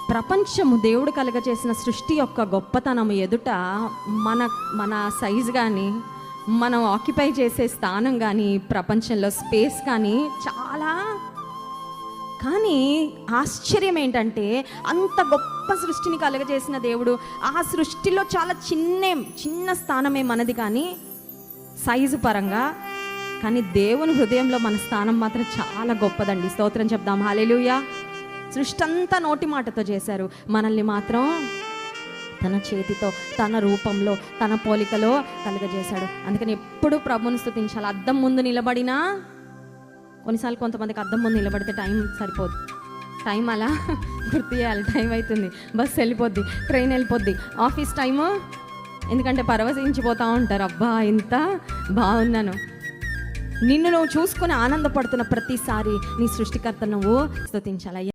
ప్రపంచము దేవుడు కలుగజేసిన సృష్టి యొక్క గొప్పతనం ఎదుట మన సైజు కానీ, మనం ఆక్యుపై చేసే స్థానం కానీ, ప్రపంచంలో స్పేస్ కానీ చాలా. కానీ ఆశ్చర్యం ఏంటంటే, అంత గొప్ప సృష్టిని కలుగజేసిన దేవుడు ఆ సృష్టిలో చాలా చిన్న స్థానమే మనది కానీ సైజు పరంగా. కానీ దేవుని హృదయంలో మన స్థానం మాత్రం చాలా గొప్పదండి. స్తోత్రం చెప్దాం, హల్లెలూయా. సృష్టి అంతా నోటి మాటతో చేశారు, మనల్ని మాత్రం తన చేతితో, తన రూపంలో, తన పోలికలో కలుగజేశాడు. అందుకని ఎప్పుడు ప్రభుని స్తుతించాలి. అద్దం ముందు నిలబడినా, కొన్నిసార్లు కొంతమందికి అద్దం ముందు నిలబడితే టైం సరిపోదు. టైం అలా గుర్తు చేయాలి, టైం అవుతుంది, బస్సు వెళ్ళిపోద్ది, ట్రైన్ వెళ్ళిపోద్ది, ఆఫీస్ టైము. ఎందుకంటే పరవశించిపోతూ ఉంటారు, అబ్బా ఇంత బాగున్నాను. నిన్ను నువ్వు చూసుకొని ఆనందపడుతున్న ప్రతిసారి నీ సృష్టికర్త నువ్వు స్తుతించాలి.